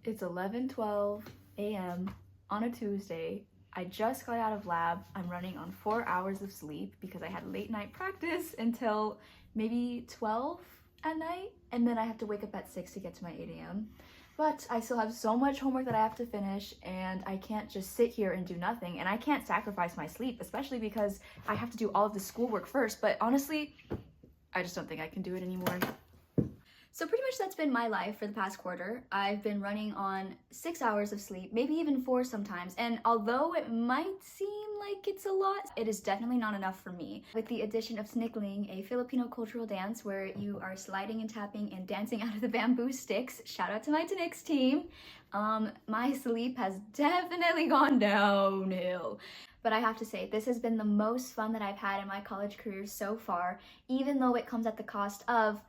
It's 11:12 a.m. on a Tuesday. I just got out of lab. I'm running on 4 hours of sleep because I had late night practice until maybe 12 at night, and then I have to wake up at 6 to get to my 8 a.m. But I still have so much homework that I have to finish, and I can't just sit here and do nothing, and I can't sacrifice my sleep, especially because I have to do all of the schoolwork first. But honestly, I just don't think I can do it anymore. So pretty much that's been my life for the past quarter. I've been running on 6 hours of sleep, maybe even 4 sometimes, and although it might seem like it's a lot, it is definitely not enough for me. With the addition of snickling, a Filipino cultural dance where you are sliding and tapping and dancing out of the bamboo sticks, shout out to my Tinix team, my sleep has definitely gone downhill. But I have to say, this has been the most fun that I've had in my college career so far, even though it comes at the cost of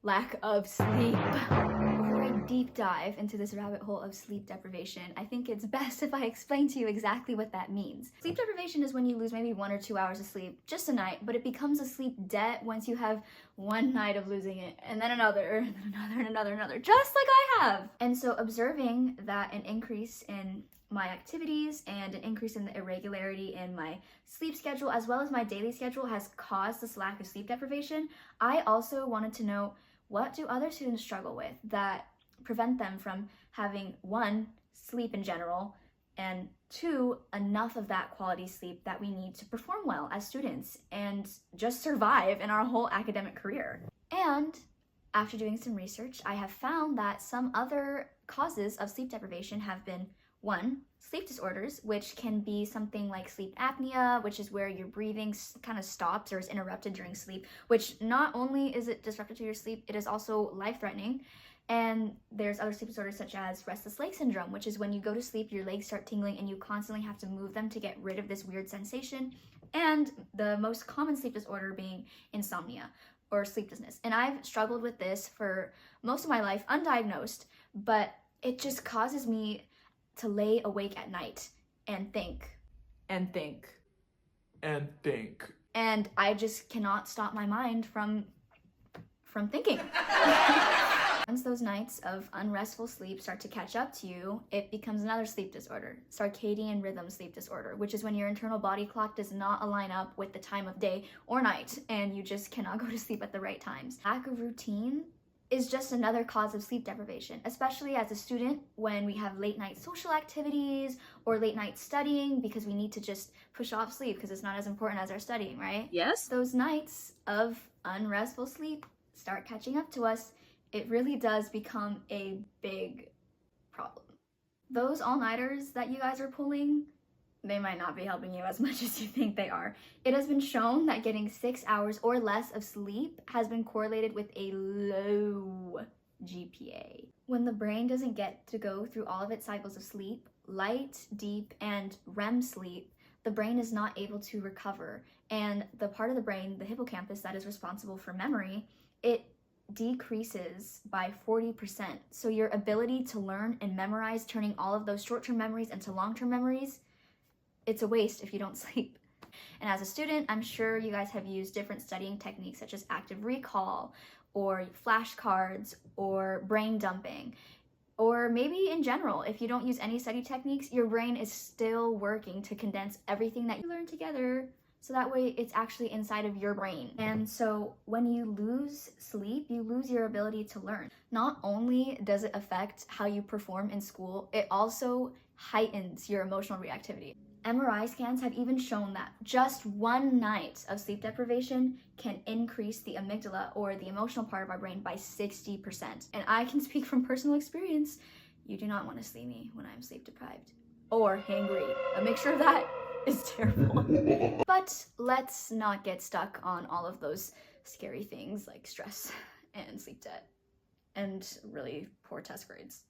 lack of sleep. Before I deep dive into this rabbit hole of sleep deprivation, I think it's best if I explain to you exactly what that means. Sleep deprivation is when you lose maybe 1 or 2 hours of sleep just a night, but it becomes a sleep debt once you have one night of losing it, and then another, and then another, and another, just like I have. And so observing that an increase in my activities and an increase in the irregularity in my sleep schedule as well as my daily schedule has caused this lack of sleep deprivation, I also wanted to know, what do other students struggle with that prevent them from having 1, sleep in general, and 2, enough of that quality sleep that we need to perform well as students and just survive in our whole academic career. And after doing some research, I have found that some other causes of sleep deprivation have been 1, sleep disorders, which can be something like sleep apnea, which is where your breathing kind of stops or is interrupted during sleep, which not only is it disruptive to your sleep, it is also life-threatening. And there's other sleep disorders such as restless leg syndrome, which is when you go to sleep, your legs start tingling and you constantly have to move them to get rid of this weird sensation. And the most common sleep disorder being insomnia or sleeplessness. And I've struggled with this for most of my life, undiagnosed, but it just causes me to lay awake at night and think. And think. And think. And I just cannot stop my mind from thinking. Once those nights of unrestful sleep start to catch up to you, it becomes another sleep disorder, circadian rhythm sleep disorder, which is when your internal body clock does not align up with the time of day or night, and you just cannot go to sleep at the right times. Lack of routine is just another cause of sleep deprivation, especially as a student when we have late night social activities or late night studying because we need to just push off sleep because it's not as important as our studying, right? Yes. Those nights of unrestful sleep start catching up to us. It really does become a big problem. Those all-nighters that you guys are pulling, they might not be helping you as much as you think they are. It has been shown that getting 6 hours or less of sleep has been correlated with a low GPA. When the brain doesn't get to go through all of its cycles of sleep, light, deep, and REM sleep, the brain is not able to recover. And the part of the brain, the hippocampus, that is responsible for memory, it decreases by 40%. So your ability to learn and memorize, turning all of those short-term memories into long-term memories, it's a waste if you don't sleep. And as a student, I'm sure you guys have used different studying techniques such as active recall or flashcards or brain dumping. Or maybe in general, if you don't use any study techniques, your brain is still working to condense everything that you learn together so that way it's actually inside of your brain. And so when you lose sleep, you lose your ability to learn. Not only does it affect how you perform in school, it also heightens your emotional reactivity. MRI scans have even shown that just 1 night of sleep deprivation can increase the amygdala, or the emotional part of our brain, by 60%. And I can speak from personal experience. You do not want to see me when I'm sleep deprived or hangry. A mixture of that is terrible. But let's not get stuck on all of those scary things like stress and sleep debt and really poor test grades.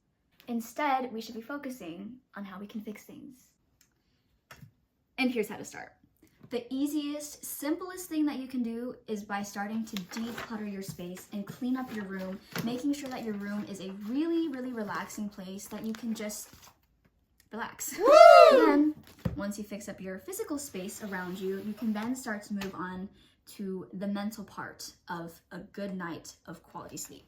Instead, we should be focusing on how we can fix things. And here's how to start. The easiest, simplest thing that you can do is by starting to declutter your space and clean up your room, making sure that your room is a really, really relaxing place that you can just relax. Woo! Then, once you fix up your physical space around you, you can then start to move on to the mental part of a good night of quality sleep.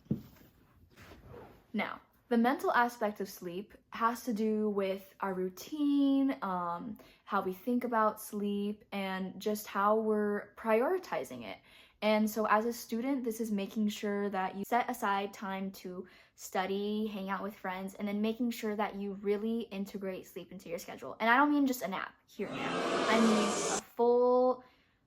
Now, The mental aspect of sleep has to do with our routine, how we think about sleep, and just how we're prioritizing it. And so, as a student, this is making sure that you set aside time to study, hang out with friends, and then making sure that you really integrate sleep into your schedule. And I don't mean just a nap here and there, I mean a full.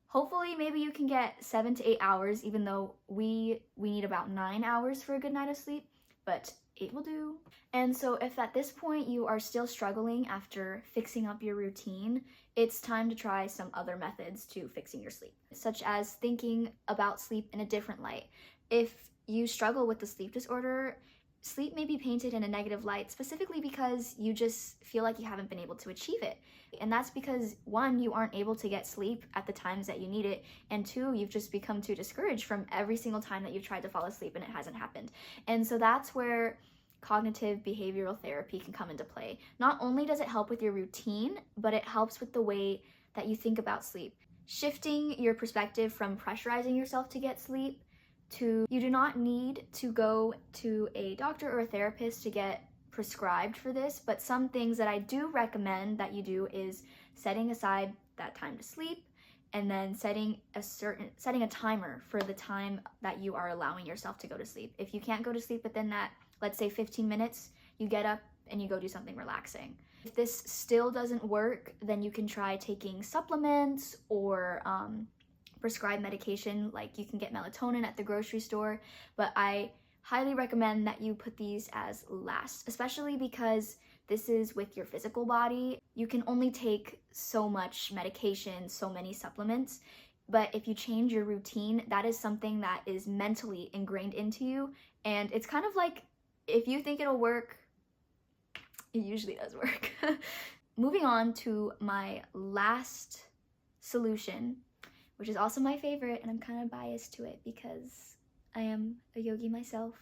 Hopefully, maybe you can get 7 to 8 hours, even though we need about 9 hours for a good night of sleep, but 8 will do. And so if at this point you are still struggling after fixing up your routine, it's time to try some other methods to fixing your sleep, such as thinking about sleep in a different light. If you struggle with the sleep disorder, sleep may be painted in a negative light, specifically because you just feel like you haven't been able to achieve it. And that's because, one, you aren't able to get sleep at the times that you need it, and two, you've just become too discouraged from every single time that you've tried to fall asleep and it hasn't happened. And so that's where cognitive behavioral therapy can come into play. Not only does it help with your routine, but it helps with the way that you think about sleep. Shifting your perspective from pressurizing yourself to get sleep to you do not need to go to a doctor or a therapist to get prescribed for this, but some things that I do recommend that you do is setting aside that time to sleep, and then setting a timer for the time that you are allowing yourself to go to sleep. If you can't go to sleep within that, let's say 15 minutes, you get up and you go do something relaxing. If this still doesn't work, then you can try taking supplements or prescribed medication. Like you can get melatonin at the grocery store, but I highly recommend that you put these as last, especially because this is with your physical body. You can only take so much medication, so many supplements, but if you change your routine, that is something that is mentally ingrained into you, and it's kind of like, if you think it'll work, it usually does work. Moving on to my last solution, which is also my favorite, and I'm kind of biased to it because I am a yogi myself.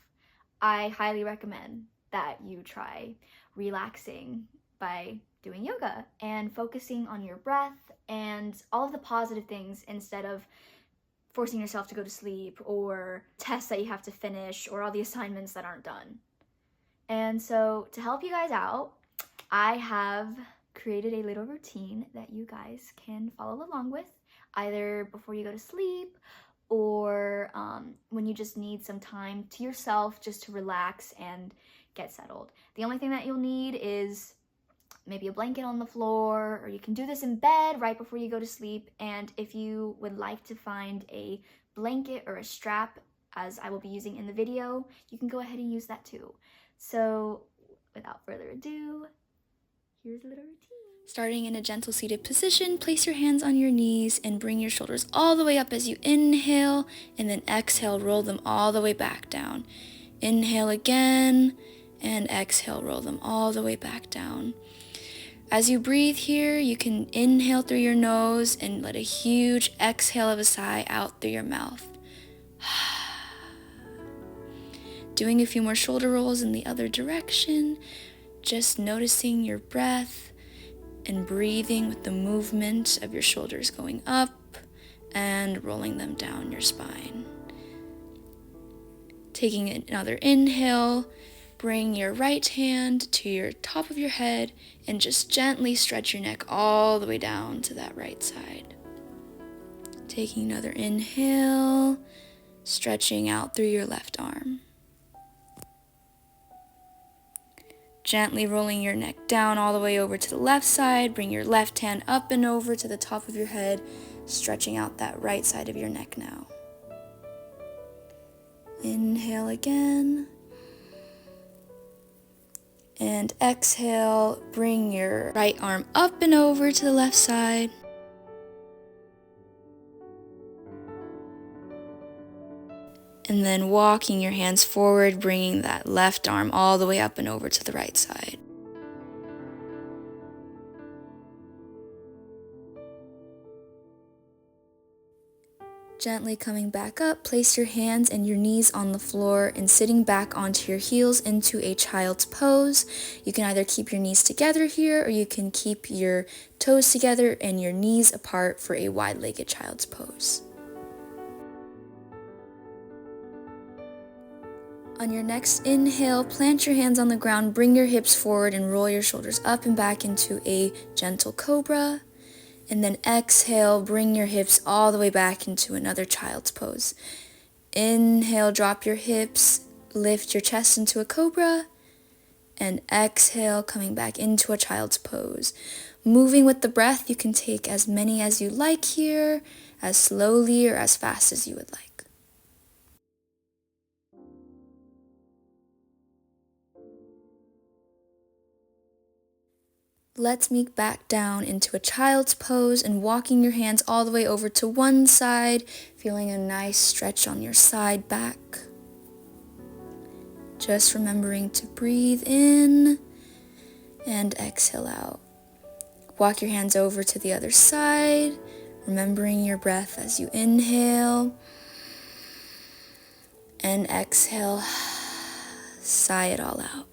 I highly recommend that you try relaxing by doing yoga and focusing on your breath and all of the positive things instead of forcing yourself to go to sleep or tests that you have to finish or all the assignments that aren't done. And so to help you guys out, I have created a little routine that you guys can follow along with, either before you go to sleep or when you just need some time to yourself just to relax and get settled. The only thing that you'll need is maybe a blanket on the floor, or you can do this in bed right before you go to sleep. And if you would like to find a blanket or a strap, as I will be using in the video, you can go ahead and use that too. So without further ado, here's a little routine. Starting in a gentle seated position, place your hands on your knees and bring your shoulders all the way up as you inhale, and then exhale, roll them all the way back down. Inhale again, and exhale, roll them all the way back down. As you breathe here, you can inhale through your nose and let a huge exhale of a sigh out through your mouth. Doing a few more shoulder rolls in the other direction, just noticing your breath and breathing with the movement of your shoulders going up and rolling them down your spine. Taking another inhale, bring your right hand to your top of your head and just gently stretch your neck all the way down to that right side. Taking another inhale, stretching out through your left arm. Gently rolling your neck down all the way over to the left side. Bring your left hand up and over to the top of your head, stretching out that right side of your neck now. Inhale again. And exhale, bring your right arm up and over to the left side. And then walking your hands forward, bringing that left arm all the way up and over to the right side. Gently coming back up, place your hands and your knees on the floor and sitting back onto your heels into a child's pose. You can either keep your knees together here, or you can keep your toes together and your knees apart for a wide-legged child's pose. On your next inhale, plant your hands on the ground, bring your hips forward and roll your shoulders up and back into a gentle cobra. And then exhale, bring your hips all the way back into another child's pose. Inhale, drop your hips, lift your chest into a cobra. And exhale, coming back into a child's pose. Moving with the breath, you can take as many as you like here, as slowly or as fast as you would like. Let's move back down into a child's pose and walking your hands all the way over to one side, feeling a nice stretch on your side back. Just remembering to breathe in and exhale out. Walk your hands over to the other side, remembering your breath as you inhale and exhale. Sigh it all out.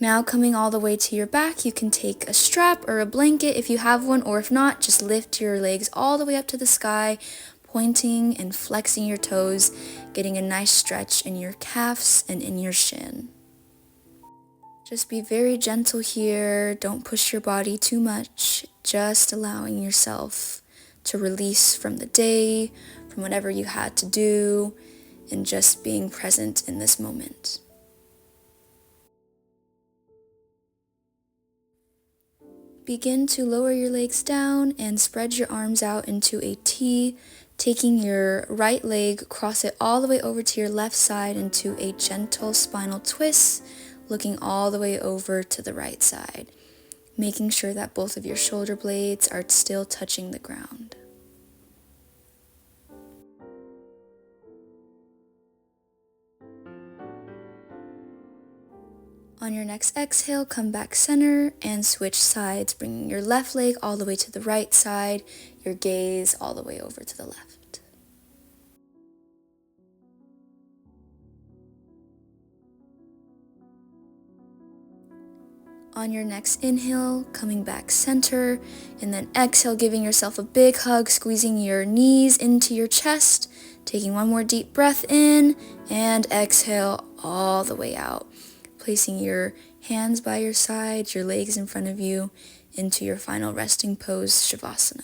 Now coming all the way to your back, you can take a strap or a blanket if you have one, or if not, just lift your legs all the way up to the sky, pointing and flexing your toes, getting a nice stretch in your calves and in your shin. Just be very gentle here. Don't push your body too much. Just allowing yourself to release from the day, from whatever you had to do, and just being present in this moment. Begin to lower your legs down and spread your arms out into a T, taking your right leg, cross it all the way over to your left side into a gentle spinal twist, looking all the way over to the right side, making sure that both of your shoulder blades are still touching the ground. On your next exhale, come back center and switch sides, bringing your left leg all the way to the right side, your gaze all the way over to the left. On your next inhale, coming back center, and then exhale, giving yourself a big hug, squeezing your knees into your chest, taking one more deep breath in, and exhale all the way out. Placing your hands by your sides, your legs in front of you, into your final resting pose, Shavasana.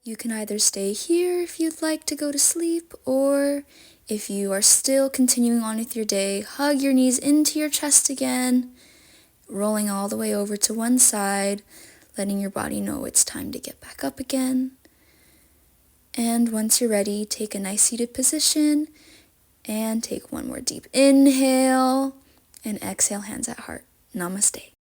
You can either stay here if you'd like to go to sleep, or if you are still continuing on with your day, hug your knees into your chest again, rolling all the way over to one side, letting your body know it's time to get back up again. And once you're ready, take a nice seated position, and take one more deep inhale, and exhale, hands at heart. Namaste.